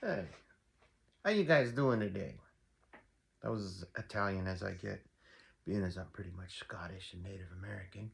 Hey, how you guys doing today? That was as Italian as I get, being as I'm pretty much Scottish and Native American.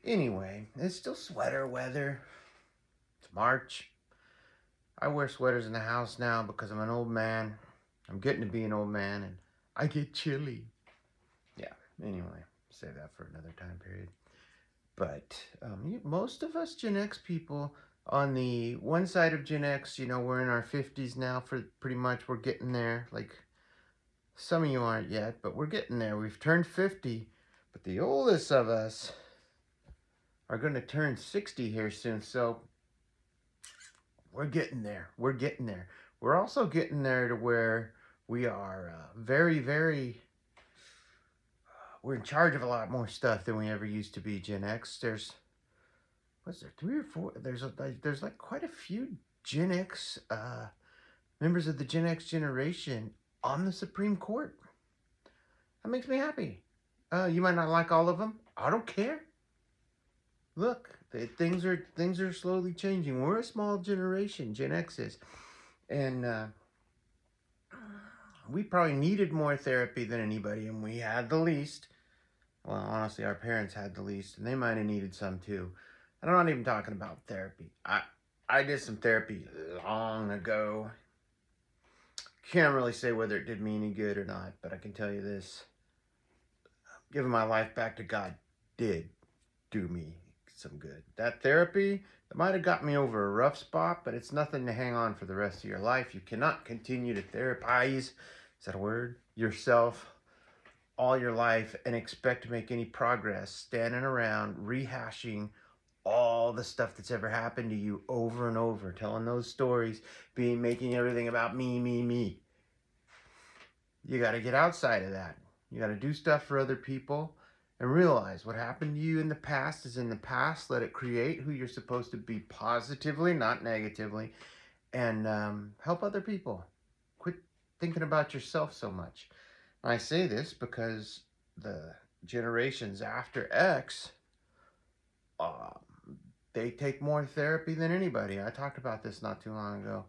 Anyway, it's still sweater weather. It's March. I wear sweaters in the house now because I'm an old man. I'm getting to be an old man and I get chilly. Yeah, anyway, save that for another time period. But most of us Gen X people on the one side of Gen X, we're in our 50s now for pretty much. We're getting there. Like, some of you aren't yet, but we're getting there. We've turned 50, but the oldest of us are going to turn 60 here soon. So we're getting there. We're getting there. We're also getting there to where we are we're in charge of a lot more stuff than we ever used to be, Gen X. What's there, three or four? There's like quite a few Gen X members of the Gen X generation on the Supreme Court. That makes me happy. You might not like all of them. I don't care. Look, things are slowly changing. We're a small generation, Gen X is, and we probably needed more therapy than anybody, and we had the least. Well, honestly, our parents had the least, and they might have needed some too. And I'm not even talking about therapy. I did some therapy long ago. Can't really say whether it did me any good or not, but I can tell you this: giving my life back to God did do me some good. That therapy, that might have got me over a rough spot, but it's nothing to hang on for the rest of your life. You cannot continue to therapize, is that a word? Yourself all your life and expect to make any progress standing around rehashing all the stuff that's ever happened to you over and over, telling those stories, making everything about me, me, me. You got to get outside of that. You got to do stuff for other people and realize what happened to you in the past is in the past. Let it create who you're supposed to be positively, not negatively, and help other people. Quit thinking about yourself so much. And I say this because the generations after X, uh, they take more therapy than anybody. I talked about this not too long ago.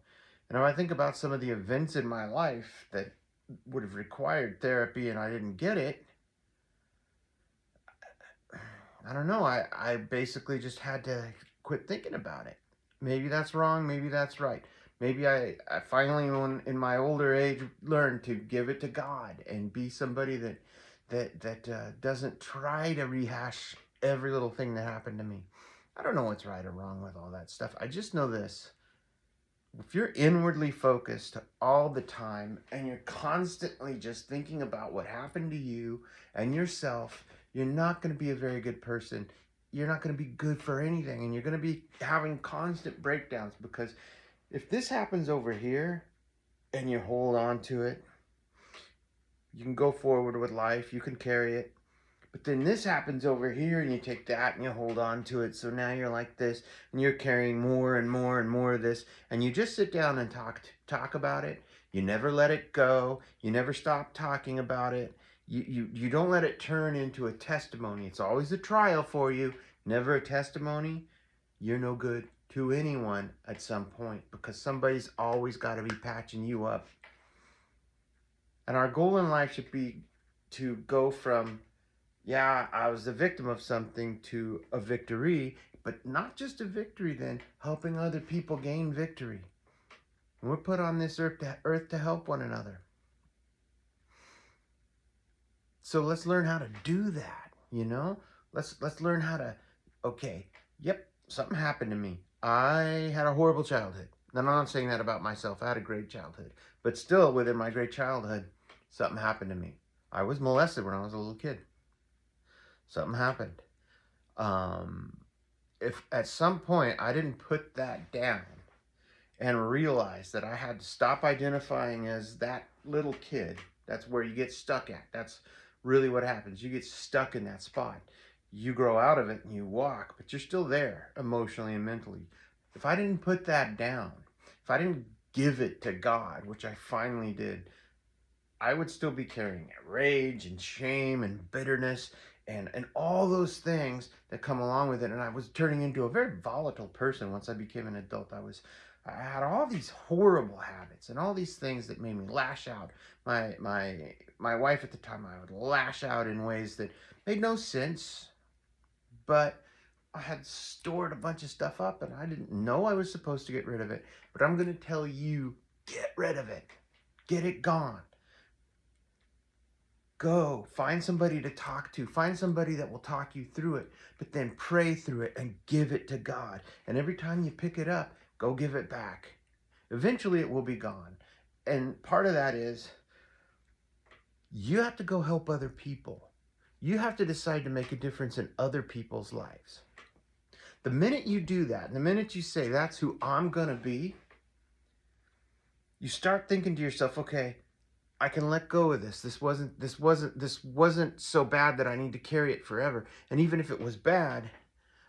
And if I think about some of the events in my life that would have required therapy and I didn't get it, I don't know. I basically just had to quit thinking about it. Maybe that's wrong. Maybe that's right. Maybe I finally, in my older age, learned to give it to God and be somebody that doesn't try to rehash every little thing that happened to me. I don't know what's right or wrong with all that stuff. I just know this: if you're inwardly focused all the time and you're constantly just thinking about what happened to you and yourself, you're not going to be a very good person. You're not going to be good for anything, and you're going to be having constant breakdowns because if this happens over here and you hold on to it, you can go forward with life, you can carry it. But then this happens over here, and you take that and you hold on to it. So now you're like this, and you're carrying more and more and more of this, and you just sit down and talk about it. You never let it go. You never stop talking about it. You don't let it turn into a testimony. It's always a trial for you, never a testimony. You're no good to anyone at some point because somebody's always got to be patching you up. And our goal in life should be to go from, yeah, I was the victim of something, to a victory, but not just a victory, then helping other people gain victory. And we're put on this earth to help one another. So let's learn how to do that, you know? Let's learn how to, okay, yep, something happened to me. I had a horrible childhood. Now, I'm not saying that about myself. I had a great childhood. But still, within my great childhood, something happened to me. I was molested when I was a little kid. Something happened. Um, if at some point I didn't put that down and realize that I had to stop identifying as that little kid, that's where you get stuck at. That's really what happens. You get stuck in that spot. You grow out of it and you walk, but you're still there emotionally and mentally. If I didn't put that down, if I didn't give it to God, which I finally did, I would still be carrying it. Rage and shame and bitterness and all those things that come along with it. And I was turning into a very volatile person once I became an adult. I had all these horrible habits and all these things that made me lash out. My wife at the time, I would lash out in ways that made no sense, but I had stored a bunch of stuff up and I didn't know I was supposed to get rid of it. But I'm going to tell you, get rid of it. Get it gone. Go find somebody to talk to. Find somebody that will talk you through it, but then pray through it and give it to God. And every time you pick it up, go give it back. Eventually it will be gone. And part of that is you have to go help other people. You have to decide to make a difference in other people's lives. The minute you do that, the minute you say, that's who I'm going to be, you start thinking to yourself, okay, I can let go of this. This wasn't so bad that I need to carry it forever. And even if it was bad,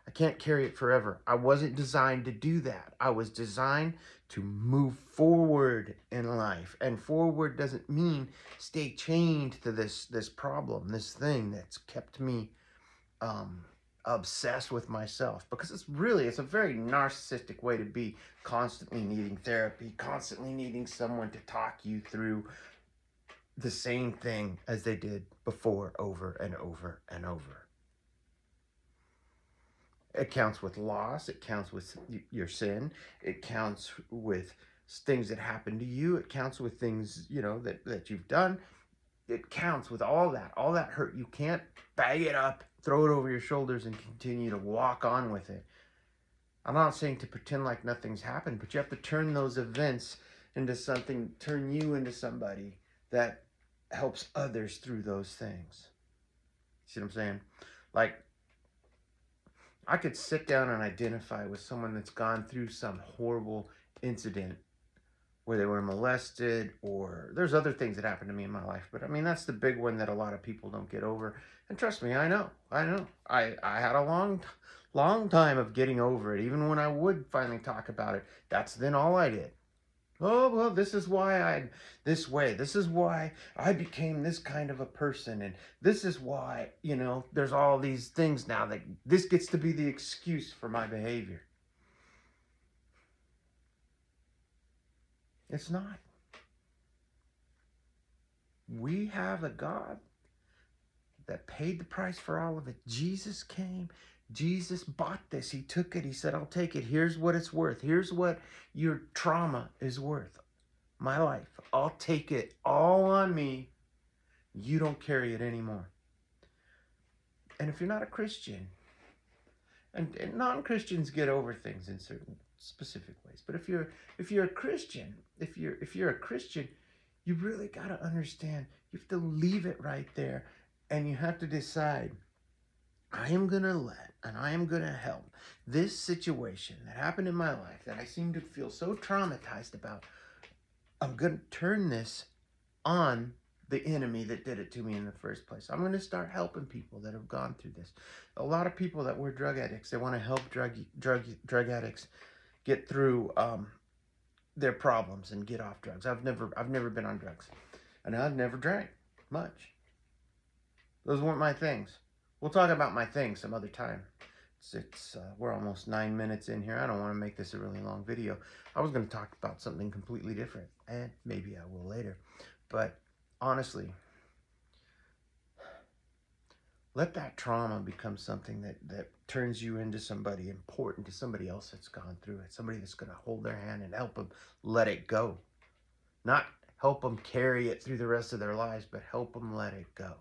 I can't carry it forever. I wasn't designed to do that. I was designed to move forward in life. And forward doesn't mean stay chained to this problem, this thing that's kept me obsessed with myself, because it's a very narcissistic way to be, constantly needing therapy, constantly needing someone to talk you through the same thing as they did before, over and over and over. It counts with loss, it counts with your sin, it counts with things that happen to you, it counts with things, that you've done. It counts with all that hurt. You can't bag it up, throw it over your shoulders, and continue to walk on with it. I'm not saying to pretend like nothing's happened, but you have to turn those events into something, turn you into somebody that helps others through those things. See what I'm saying? Like, I could sit down and identify with someone that's gone through some horrible incident where they were molested, or there's other things that happened to me in my life. But I mean, that's the big one that a lot of people don't get over. And trust me, I know. I had a long time of getting over it. Even when I would finally talk about it, that's then all I did. Oh, well, this is why I'm this way. This is why I became this kind of a person. And this is why, there's all these things now that this gets to be the excuse for my behavior. It's not. We have a God that paid the price for all of it. Jesus came. Jesus bought this. He took it. He said, I'll take it. Here's what it's worth. Here's what your trauma is worth. My life. I'll take it all on me. You don't carry it anymore. And if you're not a Christian, and non-Christians get over things in certain specific ways, but if you're a Christian, if you're a Christian, you really got to understand, you have to leave it right there, and you have to decide, I am going to let, and I am going to help this situation that happened in my life that I seem to feel so traumatized about. I'm going to turn this on the enemy that did it to me in the first place. I'm going to start helping people that have gone through this. A lot of people that were drug addicts, they want to help drug addicts get through their problems and get off drugs. I've never been on drugs, and I've never drank much. Those weren't my things. We'll talk about my things some other time. We're almost 9 minutes in here. I don't want to make this a really long video. I was going to talk about something completely different, and maybe I will later. But honestly, let that trauma become something that turns you into somebody important to somebody else that's gone through it. Somebody that's going to hold their hand and help them let it go. Not help them carry it through the rest of their lives, but help them let it go.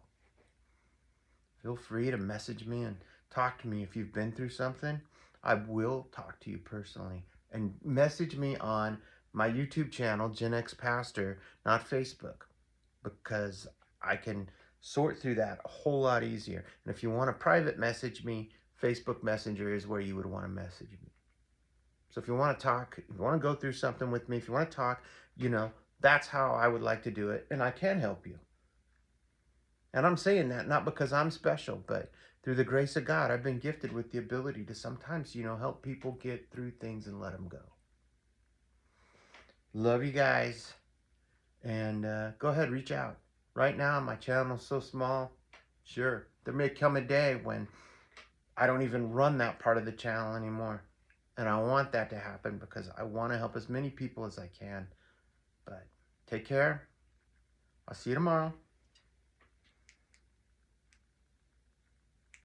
Feel free to message me and talk to me if you've been through something. I will talk to you personally. And message me on my YouTube channel, Gen X Pastor, not Facebook, because I can sort through that a whole lot easier. And if you want to private message me, Facebook Messenger is where you would want to message me. So if you want to talk, if you want to go through something with me, if you want to talk, that's how I would like to do it. And I can help you. And I'm saying that not because I'm special, but through the grace of God, I've been gifted with the ability to sometimes, help people get through things and let them go. Love you guys. And go ahead, reach out. Right now, my channel is so small. Sure, There may come a day when I don't even run that part of the channel anymore. And I want that to happen because I want to help as many people as I can. But take care. I'll see you tomorrow.